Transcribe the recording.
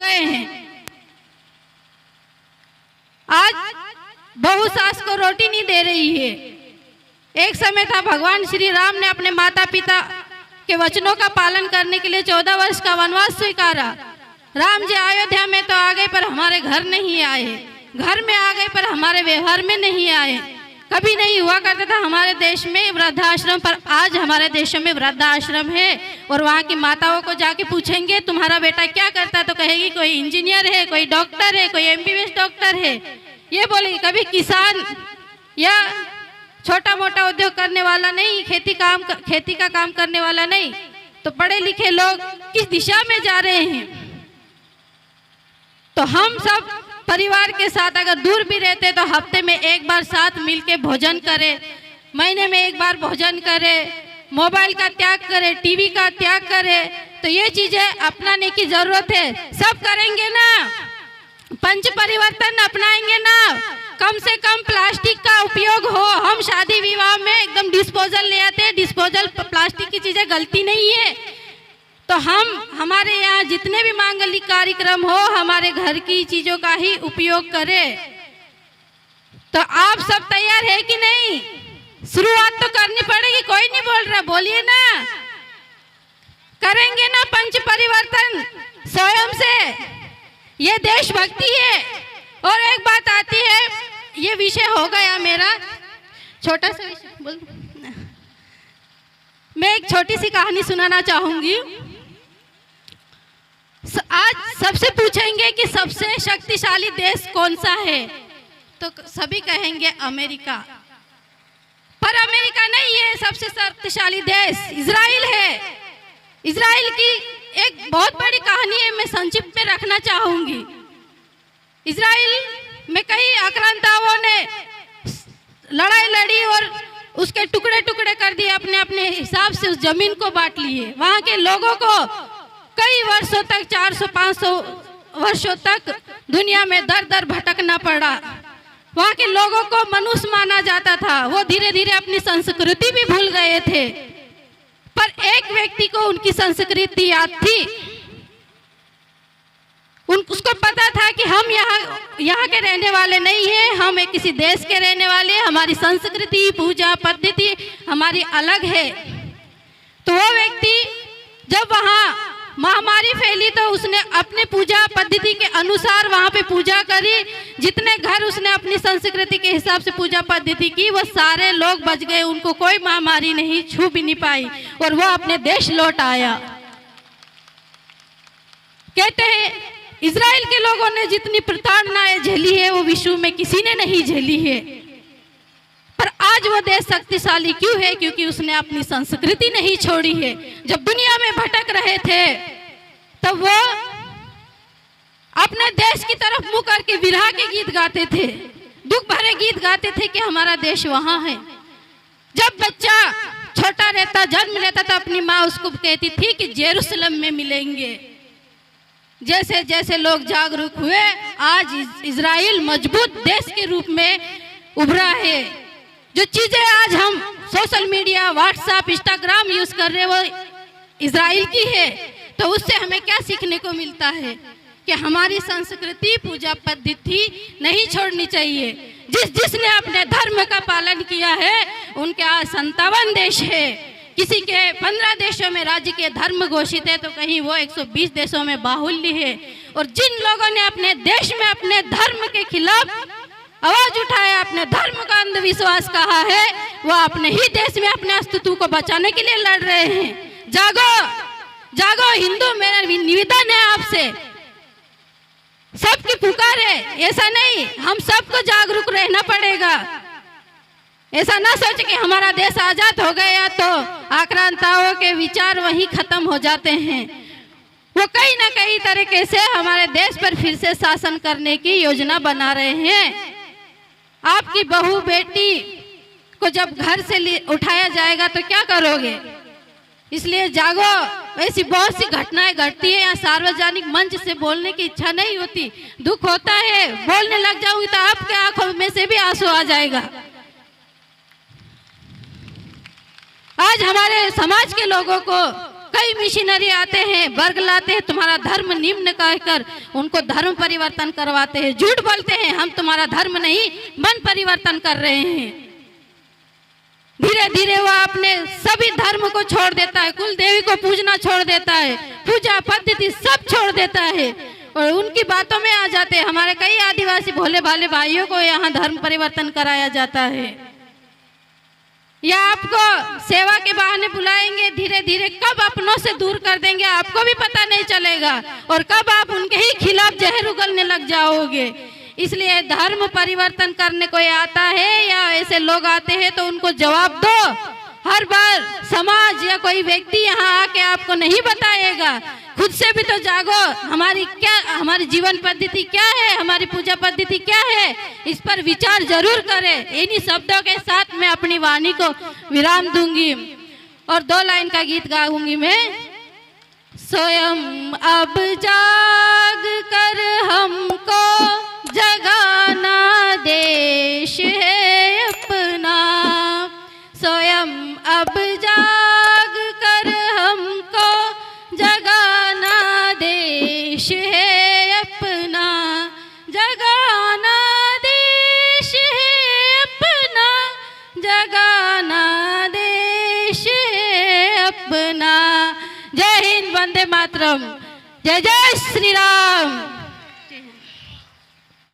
गए हैं। आज बहू सास को रोटी नहीं दे रही है। एक समय था भगवान श्री राम ने अपने माता पिता के वचनों का पालन करने के लिए 14 वर्ष का वनवास स्वीकारा। राम जी अयोध्या में तो आ गए पर हमारे घर नहीं आए, घर में आ गए पर हमारे व्यवहार में नहीं आए। कभी नहीं हुआ करता था हमारे देश में वृद्धाश्रम, पर आज हमारे देशों में वृद्धाश्रम है। और वहाँ की माताओं को जाके पूछेंगे तुम्हारा बेटा क्या करता है, तो कहेगी कोई इंजीनियर है, कोई डॉक्टर है, कोई MBBS डॉक्टर है, ये बोलेगी। कभी किसान या छोटा मोटा उद्योग करने वाला नहीं, खेती का काम करने वाला नहीं। तो पढ़े लिखे लोग किस दिशा में जा रहे हैं। तो हम सब परिवार के साथ अगर दूर भी रहते तो हफ्ते में एक बार साथ मिलके भोजन करें, महीने में एक बार भोजन करें, मोबाइल का त्याग करें, टीवी का त्याग करें। तो ये चीजें अपनाने की जरूरत है। सब करेंगे ना, पंच परिवर्तन अपनाएंगे ना, कम से कम प्लास्टिक का उपयोग हो। हम शादी विवाह में एकदम डिस्पोजल ले आते हैं, डिस्पोजल प्लास्टिक की चीजें गलती नहीं है। तो हमारे यहाँ जितने भी मांगलिक कार्यक्रम हो हमारे घर की चीजों का ही उपयोग करें। तो आप सब तैयार है कि नहीं? शुरुआत तो करनी पड़ेगी, कोई नहीं बोल रहा, बोलिए ना। करेंगे ना पंच परिवर्तन स्वयं से, ये देशभक्ति है। और एक बात आती है, ये विषय हो गया मेरा छोटा सा विषय, बोल। मैं एक छोटी सी कहानी सुनाना चाहूंगी। आज सबसे पूछेंगे कि सबसे शक्तिशाली देश कौन सा है, तो सभी कहेंगे अमेरिका। पर अमेरिका नहीं है सबसे शक्तिशाली देश, इजराइल है। इजराइल की एक बहुत बड़ी कहानी है, मैं संक्षिप्त में रखना चाहूंगी। इजराइल में कई आक्रांताओं ने लड़ाई लड़ी और उसके टुकड़े टुकड़े कर दिए, अपने अपने हिसाब से उस जमीन को बांट लिए। वहां के लोगों को कई वर्षों तक, 400-500 वर्षों तक दुनिया में दर दर भटकना पड़ा। वहाँ के लोगों को मनुष्य माना जाता था, वो धीरे धीरे अपनी संस्कृति भी भूल गए थे। पर एक व्यक्ति को उनकी संस्कृति याद थी। उसको पता था कि हम यहाँ के रहने वाले नहीं हैं, हम एक किसी देश के रहने वाले हैं, हमारी संस्कृति पूजा पद्धति हमारी अलग है। तो वो व्यक्ति जब वहाँ महामारी फैली तो उसने अपने पूजा पद्धति के अनुसार वहाँ पे पूजा करी। जितने घर उसने अपनी संस्कृति के हिसाब से पूजा पद्धति की, वो सारे लोग बच गए, उनको कोई महामारी नहीं छू भी नहीं पाई और वो अपने देश लौट आया। कहते हैं इजराइल के लोगों ने जितनी प्रताड़नाएं झेली है वो विश्व में किसी ने नहीं झेली है। पर आज वो देश शक्तिशाली क्यों है? क्योंकि उसने अपनी संस्कृति नहीं छोड़ी है। जब दुनिया में भटक रहे थे तब वो अपने देश की तरफ मुंह करके विरह के गीत गाते थे, दुख भरे गीत गाते थे कि हमारा देश वहां है। जब बच्चा छोटा रहता, जन्म लेता तो अपनी माँ उसको कहती थी कि जेरूसलम में मिलेंगे। जैसे जैसे लोग जागरूक हुए, आज इजराइल मजबूत देश के रूप में उभरा है। जो चीजें आज हम social media, WhatsApp, Instagram use कर रहे हैं वो इजराइल की है। तो उससे हमें क्या सीखने को मिलता है कि हमारी संस्कृति पूजा पद्धति नहीं छोड़नी चाहिए। जिसने अपने धर्म का पालन किया है उनके आज 57 देश है। किसी के 15 देशों में राज्य के धर्म घोषित है तो कहीं वो 120 देशों में बाहुल्य है। और जिन लोगों ने अपने देश में अपने धर्म के खिलाफ आवाज उठाया, अपने धर्म का अंधविश्वास कहा है, वो अपने ही देश में अपने अस्तित्व को बचाने के लिए लड़ रहे हैं। जागो जागो हिंदू, मेरा निवेदन है आपसे, सबकी पुकार है। ऐसा नहीं, हम सबको जागरूक रहना पड़ेगा। ऐसा ना सोचे कि हमारा देश आजाद हो गया तो आक्रांताओं के विचार वहीं खत्म हो जाते हैं। वो कहीं ना कहीं तरीके से हमारे देश पर फिर से शासन करने की योजना बना रहे हैं। आपकी बहू बेटी को जब घर से उठाया जाएगा तो क्या करोगे? इसलिए जागो। ऐसी बहुत सी घटनाएं घटती है, यहाँ सार्वजनिक मंच से बोलने की इच्छा नहीं होती, दुख होता है। बोलने लग जाऊंगी तो आपके आंखों में से भी आंसू आ जाएगा। आज हमारे समाज के लोगों को कई मिशनरी आते हैं, वर्ग लाते हैं, तुम्हारा धर्म निम्न कहकर उनको धर्म परिवर्तन करवाते हैं। झूठ बोलते हैं हम तुम्हारा धर्म नहीं मन परिवर्तन कर रहे हैं। धीरे धीरे वह अपने सभी धर्म को छोड़ देता है, कुल देवी को पूजना छोड़ देता है, पूजा पद्धति सब छोड़ देता है और उनकी बातों में आ जाते हैं। हमारे कई आदिवासी भोले भाले भाइयों को यहाँ धर्म परिवर्तन कराया जाता है। या आपको सेवा के बहाने बुलाएंगे, धीरे धीरे कब अपनों से दूर कर देंगे आपको भी पता नहीं चलेगा और कब आप उनके ही खिलाफ जहर उगलने लग जाओगे। इसलिए धर्म परिवर्तन करने कोई आता है या ऐसे लोग आते हैं तो उनको जवाब दो। हर बार समाज या कोई व्यक्ति यहाँ आके आपको नहीं बताएगा, खुद से भी तो जागो। हमारी जीवन पद्धति क्या है, हमारी पूजा पद्धति क्या है, इस पर विचार जरूर करें। इन्हीं शब्दों के साथ मैं अपनी वाणी को विराम दूंगी और 2 लाइन का गीत गाऊंगी मैं। स्वयं अब जाग कर हमको जगाना देश है अपना, स्वयं अब जाग कर हमको जगाना देश है अपना, जगाना देश है अपना, जगाना देश है अपना। जय हिंद, वंदे मातरम, जय जय श्री राम।